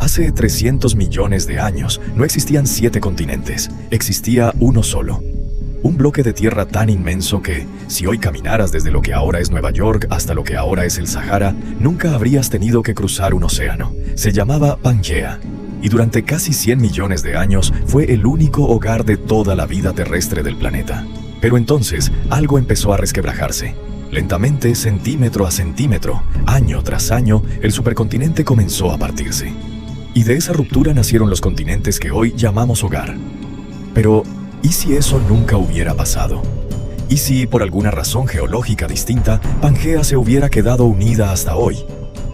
Hace 300 millones de años no existían 7 continentes, existía uno solo. Un bloque de tierra tan inmenso que, si hoy caminaras desde lo que ahora es Nueva York hasta lo que ahora es el Sahara, nunca habrías tenido que cruzar un océano. Se llamaba Pangea, y durante casi 100 millones de años fue el único hogar de toda la vida terrestre del planeta. Pero entonces, algo empezó a resquebrajarse. Lentamente, centímetro a centímetro, año tras año, el supercontinente comenzó a partirse. Y de esa ruptura nacieron los continentes que hoy llamamos hogar. Pero, ¿y si eso nunca hubiera pasado? ¿Y si, por alguna razón geológica distinta, Pangea se hubiera quedado unida hasta hoy?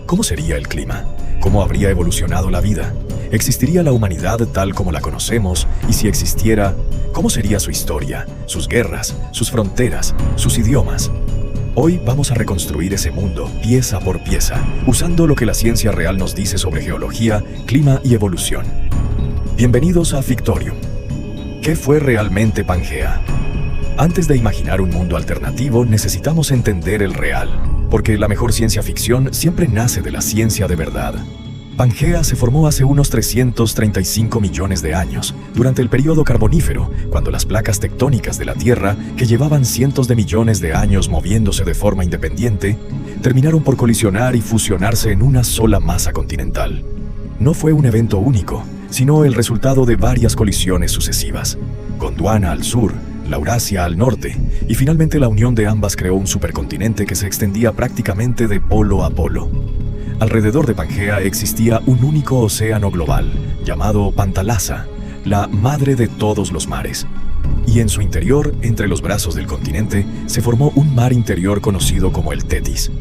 ¿Cómo sería el clima? ¿Cómo habría evolucionado la vida? ¿Existiría la humanidad tal como la conocemos? Y si existiera, ¿cómo sería su historia, sus guerras, sus fronteras, sus idiomas? Hoy vamos a reconstruir ese mundo, pieza por pieza, usando lo que la ciencia real nos dice sobre geología, clima y evolución. Bienvenidos a Fictorium. ¿Qué fue realmente Pangea? Antes de imaginar un mundo alternativo, necesitamos entender el real, porque la mejor ciencia ficción siempre nace de la ciencia de verdad. Pangea se formó hace unos 335 millones de años, durante el período carbonífero, cuando las placas tectónicas de la Tierra, que llevaban cientos de millones de años moviéndose de forma independiente, terminaron por colisionar y fusionarse en una sola masa continental. No fue un evento único, sino el resultado de varias colisiones sucesivas. Gondwana al sur, Laurasia al norte, y finalmente la unión de ambas creó un supercontinente que se extendía prácticamente de polo a polo. Alrededor de Pangea existía un único océano global, llamado Pantalasa, la madre de todos los mares. Y en su interior, entre los brazos del continente, se formó un mar interior conocido como el Tetis.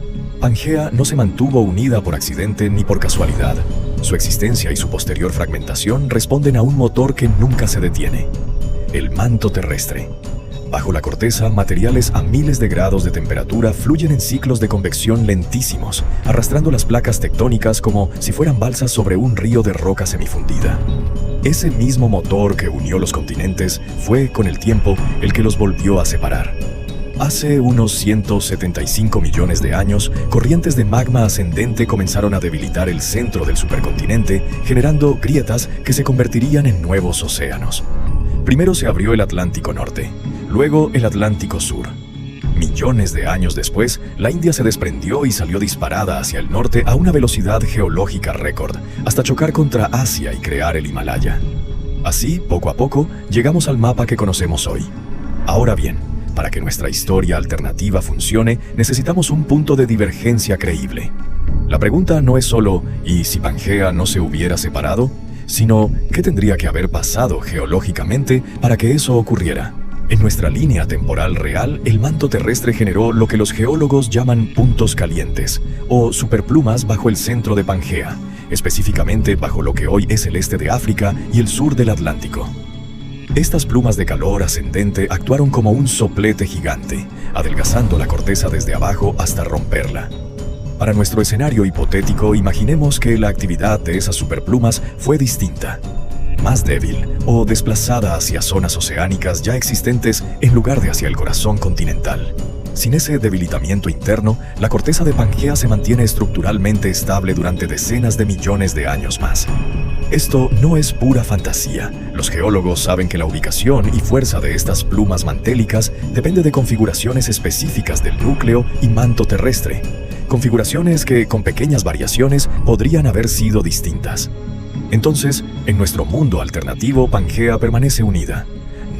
Pangea no se mantuvo unida por accidente ni por casualidad. Su existencia y su posterior fragmentación responden a un motor que nunca se detiene: el manto terrestre. Bajo la corteza, materiales a miles de grados de temperatura fluyen en ciclos de convección lentísimos, arrastrando las placas tectónicas como si fueran balsas sobre un río de roca semifundida. Ese mismo motor que unió los continentes fue, con el tiempo, el que los volvió a separar. Hace unos 175 millones de años, corrientes de magma ascendente comenzaron a debilitar el centro del supercontinente, generando grietas que se convertirían en nuevos océanos. Primero se abrió el Atlántico Norte, luego el Atlántico Sur. Millones de años después, la India se desprendió y salió disparada hacia el norte a una velocidad geológica récord, hasta chocar contra Asia y crear el Himalaya. Así, poco a poco, llegamos al mapa que conocemos hoy. Ahora bien, para que nuestra historia alternativa funcione, necesitamos un punto de divergencia creíble. La pregunta no es solo ¿y si Pangea no se hubiera separado?, sino ¿qué tendría que haber pasado geológicamente para que eso ocurriera? En nuestra línea temporal real, el manto terrestre generó lo que los geólogos llaman puntos calientes, o superplumas bajo el centro de Pangea, específicamente bajo lo que hoy es el este de África y el sur del Atlántico. Estas plumas de calor ascendente actuaron como un soplete gigante, adelgazando la corteza desde abajo hasta romperla. Para nuestro escenario hipotético, imaginemos que la actividad de esas superplumas fue distinta, más débil o desplazada hacia zonas oceánicas ya existentes en lugar de hacia el corazón continental. Sin ese debilitamiento interno, la corteza de Pangea se mantiene estructuralmente estable durante decenas de millones de años más. Esto no es pura fantasía. Los geólogos saben que la ubicación y fuerza de estas plumas mantélicas depende de configuraciones específicas del núcleo y manto terrestre. Configuraciones que, con pequeñas variaciones, podrían haber sido distintas. Entonces, en nuestro mundo alternativo, Pangea permanece unida,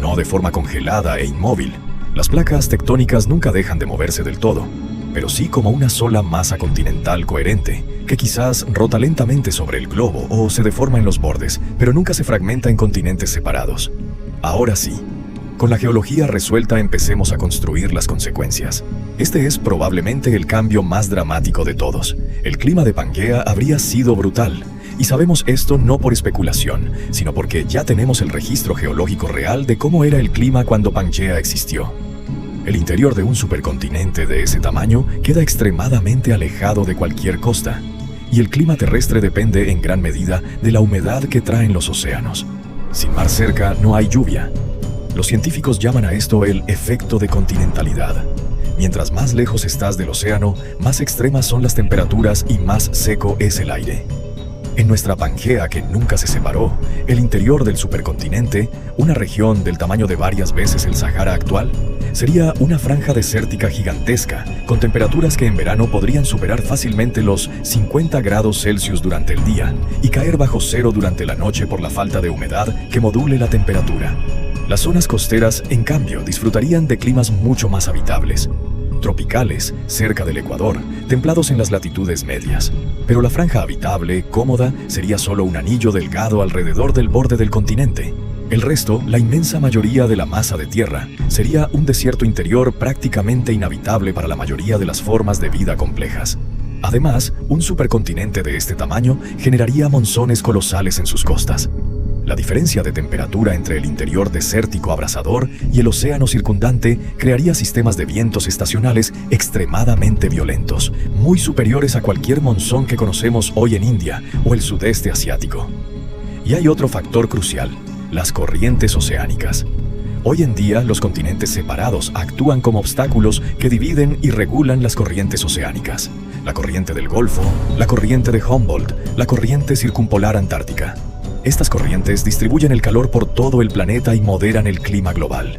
no de forma congelada e inmóvil. Las placas tectónicas nunca dejan de moverse del todo, pero sí como una sola masa continental coherente, que quizás rota lentamente sobre el globo o se deforma en los bordes, pero nunca se fragmenta en continentes separados. Ahora sí, con la geología resuelta empecemos a construir las consecuencias. Este es probablemente el cambio más dramático de todos. El clima de Pangea habría sido brutal, y sabemos esto no por especulación, sino porque ya tenemos el registro geológico real de cómo era el clima cuando Pangea existió. El interior de un supercontinente de ese tamaño queda extremadamente alejado de cualquier costa, y el clima terrestre depende en gran medida de la humedad que traen los océanos. Sin mar cerca no hay lluvia. Los científicos llaman a esto el efecto de continentalidad. Mientras más lejos estás del océano, más extremas son las temperaturas y más seco es el aire. En nuestra Pangea que nunca se separó, el interior del supercontinente, una región del tamaño de varias veces el Sahara actual, sería una franja desértica gigantesca, con temperaturas que en verano podrían superar fácilmente los 50 grados Celsius durante el día y caer bajo cero durante la noche por la falta de humedad que module la temperatura. Las zonas costeras, en cambio, disfrutarían de climas mucho más habitables, tropicales, cerca del Ecuador, templados en las latitudes medias. Pero la franja habitable, cómoda, sería solo un anillo delgado alrededor del borde del continente. El resto, la inmensa mayoría de la masa de tierra, sería un desierto interior prácticamente inhabitable para la mayoría de las formas de vida complejas. Además, un supercontinente de este tamaño generaría monzones colosales en sus costas. La diferencia de temperatura entre el interior desértico abrasador y el océano circundante crearía sistemas de vientos estacionales extremadamente violentos, muy superiores a cualquier monzón que conocemos hoy en India o el sudeste asiático. Y hay otro factor crucial: las corrientes oceánicas. Hoy en día, los continentes separados actúan como obstáculos que dividen y regulan las corrientes oceánicas. La corriente del Golfo, la corriente de Humboldt, la corriente circumpolar antártica. Estas corrientes distribuyen el calor por todo el planeta y moderan el clima global.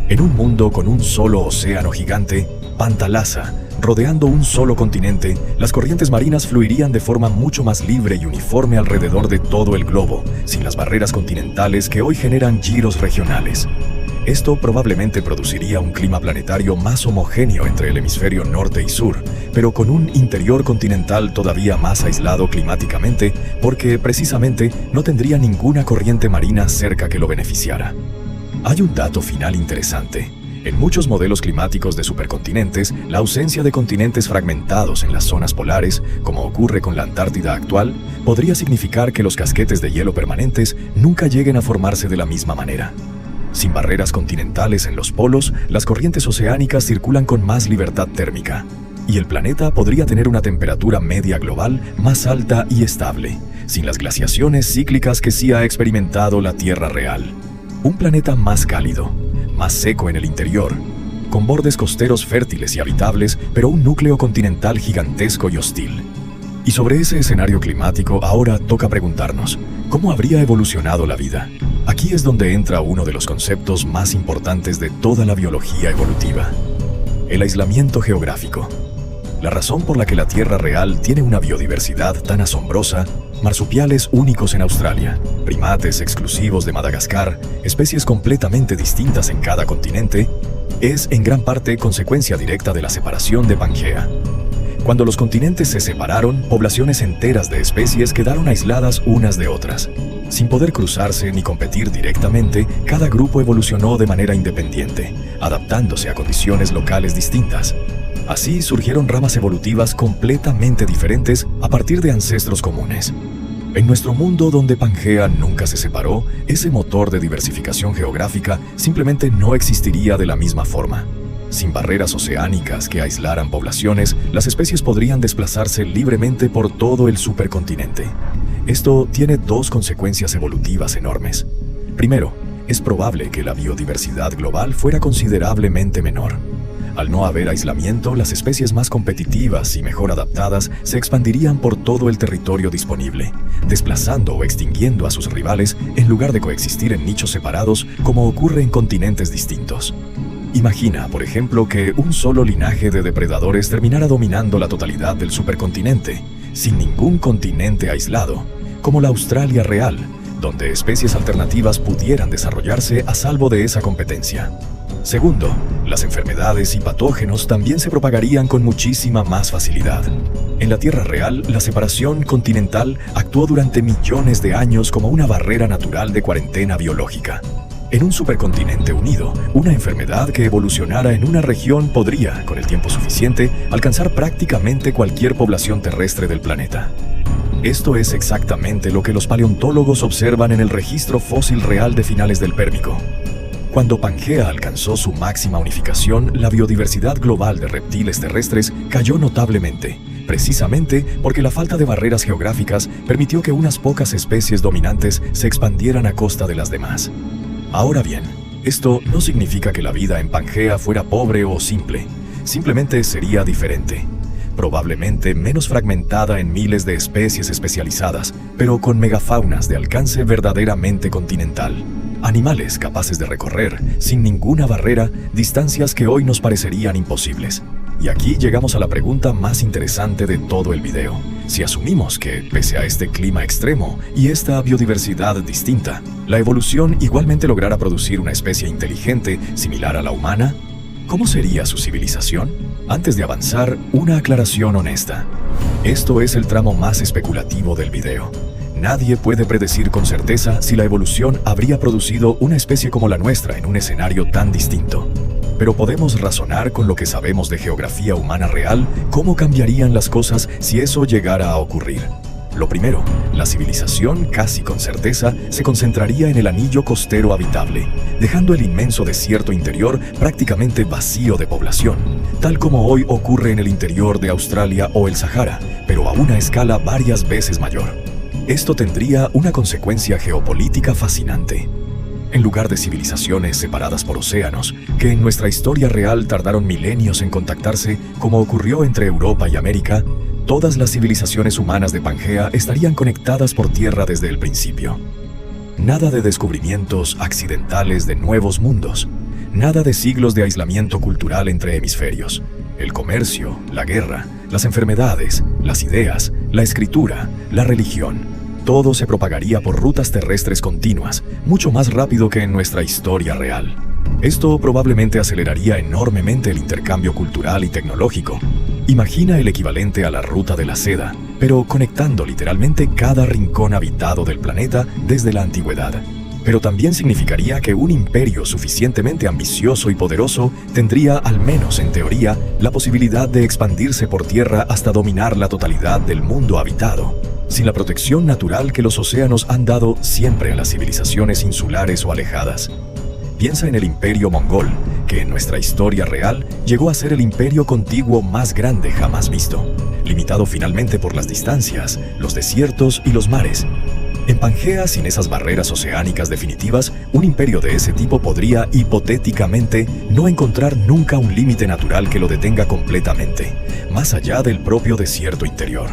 En un mundo con un solo océano gigante, Pantalaza, rodeando un solo continente, las corrientes marinas fluirían de forma mucho más libre y uniforme alrededor de todo el globo, sin las barreras continentales que hoy generan giros regionales. Esto probablemente produciría un clima planetario más homogéneo entre el hemisferio norte y sur, pero con un interior continental todavía más aislado climáticamente, porque precisamente no tendría ninguna corriente marina cerca que lo beneficiara. Hay un dato final interesante. En muchos modelos climáticos de supercontinentes, la ausencia de continentes fragmentados en las zonas polares, como ocurre con la Antártida actual, podría significar que los casquetes de hielo permanentes nunca lleguen a formarse de la misma manera. Sin barreras continentales en los polos, las corrientes oceánicas circulan con más libertad térmica, y el planeta podría tener una temperatura media global más alta y estable, sin las glaciaciones cíclicas que sí ha experimentado la Tierra real. Un planeta más cálido, más seco en el interior, con bordes costeros fértiles y habitables, pero un núcleo continental gigantesco y hostil. Y sobre ese escenario climático ahora toca preguntarnos, ¿cómo habría evolucionado la vida? Aquí es donde entra uno de los conceptos más importantes de toda la biología evolutiva: el aislamiento geográfico. La razón por la que la Tierra real tiene una biodiversidad tan asombrosa, marsupiales únicos en Australia, primates exclusivos de Madagascar, especies completamente distintas en cada continente, es en gran parte consecuencia directa de la separación de Pangea. Cuando los continentes se separaron, poblaciones enteras de especies quedaron aisladas unas de otras. Sin poder cruzarse ni competir directamente, cada grupo evolucionó de manera independiente, adaptándose a condiciones locales distintas. Así surgieron ramas evolutivas completamente diferentes a partir de ancestros comunes. En nuestro mundo donde Pangea nunca se separó, ese motor de diversificación geográfica simplemente no existiría de la misma forma. Sin barreras oceánicas que aislaran poblaciones, las especies podrían desplazarse libremente por todo el supercontinente. Esto tiene dos consecuencias evolutivas enormes. Primero, es probable que la biodiversidad global fuera considerablemente menor. Al no haber aislamiento, las especies más competitivas y mejor adaptadas se expandirían por todo el territorio disponible, desplazando o extinguiendo a sus rivales en lugar de coexistir en nichos separados como ocurre en continentes distintos. Imagina, por ejemplo, que un solo linaje de depredadores terminara dominando la totalidad del supercontinente, sin ningún continente aislado, como la Australia real, donde especies alternativas pudieran desarrollarse a salvo de esa competencia. Segundo, las enfermedades y patógenos también se propagarían con muchísima más facilidad. En la Tierra real, la separación continental actuó durante millones de años como una barrera natural de cuarentena biológica. En un supercontinente unido, una enfermedad que evolucionara en una región podría, con el tiempo suficiente, alcanzar prácticamente cualquier población terrestre del planeta. Esto es exactamente lo que los paleontólogos observan en el registro fósil real de finales del Pérmico. Cuando Pangea alcanzó su máxima unificación, la biodiversidad global de reptiles terrestres cayó notablemente, precisamente porque la falta de barreras geográficas permitió que unas pocas especies dominantes se expandieran a costa de las demás. Ahora bien, esto no significa que la vida en Pangea fuera pobre o simple, simplemente sería diferente. probablemente menos fragmentada en miles de especies especializadas, pero con megafaunas de alcance verdaderamente continental. Animales capaces de recorrer, sin ninguna barrera, distancias que hoy nos parecerían imposibles. Y aquí llegamos a la pregunta más interesante de todo el video. Si asumimos que, pese a este clima extremo y esta biodiversidad distinta, la evolución igualmente lograra producir una especie inteligente similar a la humana, ¿cómo sería su civilización? Antes de avanzar, una aclaración honesta. Esto es el tramo más especulativo del video. Nadie puede predecir con certeza si la evolución habría producido una especie como la nuestra en un escenario tan distinto. Pero podemos razonar con lo que sabemos de geografía humana real, cómo cambiarían las cosas si eso llegara a ocurrir. Lo primero, la civilización, casi con certeza, se concentraría en el anillo costero habitable, dejando el inmenso desierto interior prácticamente vacío de población, tal como hoy ocurre en el interior de Australia o el Sahara, pero a una escala varias veces mayor. Esto tendría una consecuencia geopolítica fascinante. En lugar de civilizaciones separadas por océanos, que en nuestra historia real tardaron milenios en contactarse, como ocurrió entre Europa y América, todas las civilizaciones humanas de Pangea estarían conectadas por tierra desde el principio. Nada de descubrimientos accidentales de nuevos mundos, nada de siglos de aislamiento cultural entre hemisferios. El comercio, la guerra, las enfermedades, las ideas, la escritura, la religión, todo se propagaría por rutas terrestres continuas, mucho más rápido que en nuestra historia real. Esto probablemente aceleraría enormemente el intercambio cultural y tecnológico. Imagina el equivalente a la ruta de la seda, pero conectando literalmente cada rincón habitado del planeta desde la antigüedad. Pero también significaría que un imperio suficientemente ambicioso y poderoso tendría, al menos en teoría, la posibilidad de expandirse por tierra hasta dominar la totalidad del mundo habitado, sin la protección natural que los océanos han dado siempre a las civilizaciones insulares o alejadas. Piensa en el imperio mongol, que en nuestra historia real llegó a ser el imperio contiguo más grande jamás visto, limitado finalmente por las distancias, los desiertos y los mares. En Pangea, sin esas barreras oceánicas definitivas, un imperio de ese tipo podría, hipotéticamente, no encontrar nunca un límite natural que lo detenga completamente, más allá del propio desierto interior.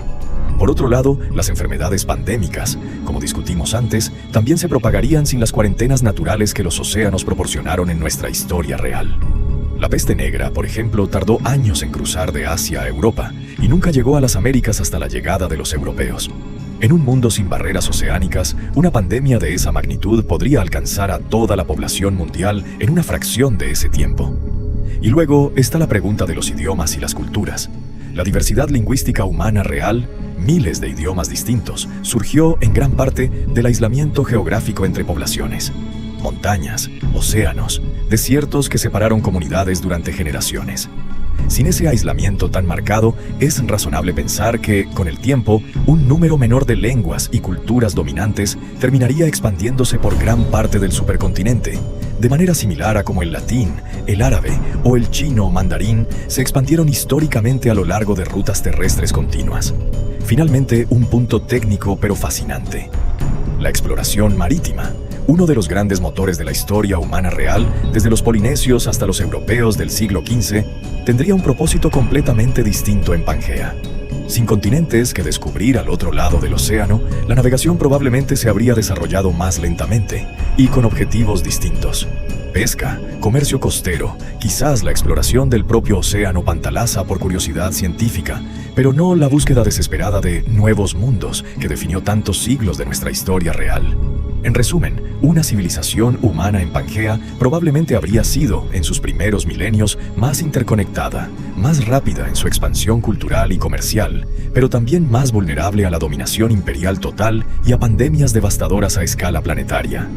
Por otro lado, las enfermedades pandémicas, como discutimos antes, también se propagarían sin las cuarentenas naturales que los océanos proporcionaron en nuestra historia real. La peste negra, por ejemplo, tardó años en cruzar de Asia a Europa y nunca llegó a las Américas hasta la llegada de los europeos. En un mundo sin barreras oceánicas, una pandemia de esa magnitud podría alcanzar a toda la población mundial en una fracción de ese tiempo. Y luego está la pregunta de los idiomas y las culturas. La diversidad lingüística humana real, miles de idiomas distintos, surgió en gran parte del aislamiento geográfico entre poblaciones. Montañas, océanos, desiertos que separaron comunidades durante generaciones. Sin ese aislamiento tan marcado, es razonable pensar que, con el tiempo, un número menor de lenguas y culturas dominantes terminaría expandiéndose por gran parte del supercontinente, de manera similar a como el latín, el árabe o el chino o mandarín se expandieron históricamente a lo largo de rutas terrestres continuas. Finalmente, un punto técnico pero fascinante: la exploración marítima. Uno de los grandes motores de la historia humana real, desde los polinesios hasta los europeos del siglo XV, tendría un propósito completamente distinto en Pangea. Sin continentes que descubrir al otro lado del océano, la navegación probablemente se habría desarrollado más lentamente y con objetivos distintos. Pesca, comercio costero, quizás la exploración del propio océano Pantalasa por curiosidad científica, pero no la búsqueda desesperada de nuevos mundos que definió tantos siglos de nuestra historia real. En resumen, una civilización humana en Pangea probablemente habría sido, en sus primeros milenios, más interconectada, más rápida en su expansión cultural y comercial, pero también más vulnerable a la dominación imperial total y a pandemias devastadoras a escala planetaria.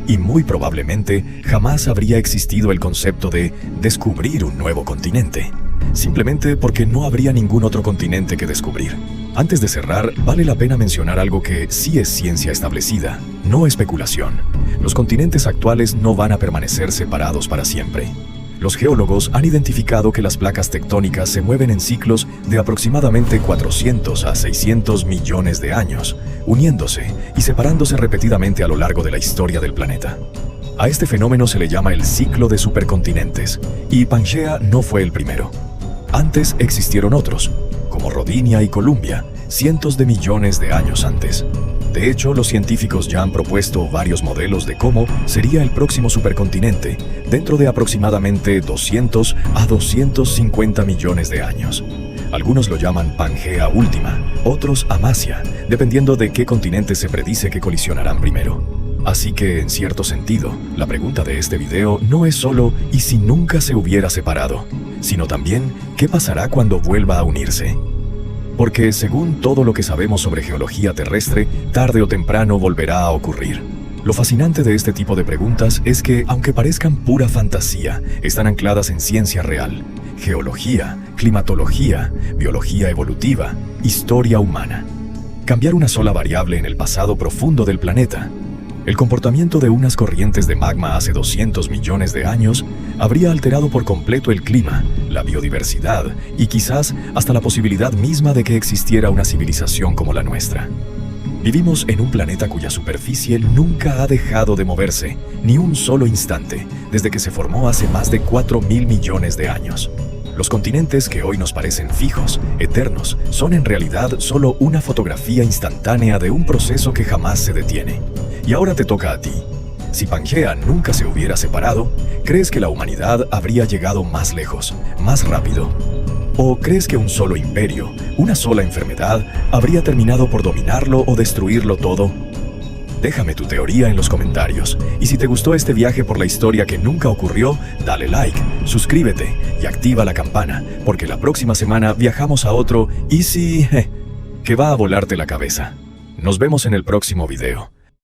Y muy probablemente jamás habría existido el concepto de descubrir un nuevo continente, simplemente porque no habría ningún otro continente que descubrir. Antes de cerrar, vale la pena mencionar algo que sí es ciencia establecida, no especulación. Los continentes actuales no van a permanecer separados para siempre. Los geólogos han identificado que las placas tectónicas se mueven en ciclos de aproximadamente 400 a 600 millones de años, uniéndose y separándose repetidamente a lo largo de la historia del planeta. A este fenómeno se le llama el ciclo de supercontinentes, y Pangea no fue el primero. Antes existieron otros, como como Rodinia y Columbia, cientos de millones de años antes. De hecho, los científicos ya han propuesto varios modelos de cómo sería el próximo supercontinente dentro de aproximadamente 200 a 250 millones de años. Algunos lo llaman Pangea Última, otros Amasya, dependiendo de qué continentes se predice que colisionarán primero. Así que, en cierto sentido, la pregunta de este video no es solo ¿y si nunca se hubiera separado?, sino también ¿qué pasará cuando vuelva a unirse? Porque según todo lo que sabemos sobre geología terrestre, tarde o temprano volverá a ocurrir. Lo fascinante de este tipo de preguntas es que, aunque parezcan pura fantasía, están ancladas en ciencia real: geología, climatología, biología evolutiva, historia humana. Cambiar una sola variable en el pasado profundo del planeta. El comportamiento de unas corrientes de magma hace 200 millones de años habría alterado por completo el clima, la biodiversidad y quizás hasta la posibilidad misma de que existiera una civilización como la nuestra. Vivimos en un planeta cuya superficie nunca ha dejado de moverse, ni un solo instante, desde que se formó hace más de 4.000 millones de años. Los continentes que hoy nos parecen fijos, eternos, son en realidad solo una fotografía instantánea de un proceso que jamás se detiene. Y ahora te toca a ti. Si Pangea nunca se hubiera separado, ¿crees que la humanidad habría llegado más lejos, más rápido? ¿O crees que un solo imperio, una sola enfermedad, habría terminado por dominarlo o destruirlo todo? Déjame tu teoría en los comentarios. Y si te gustó este viaje por la historia que nunca ocurrió, dale like, suscríbete y activa la campana, porque la próxima semana viajamos a otro y si... que va a volarte la cabeza. Nos vemos en el próximo video.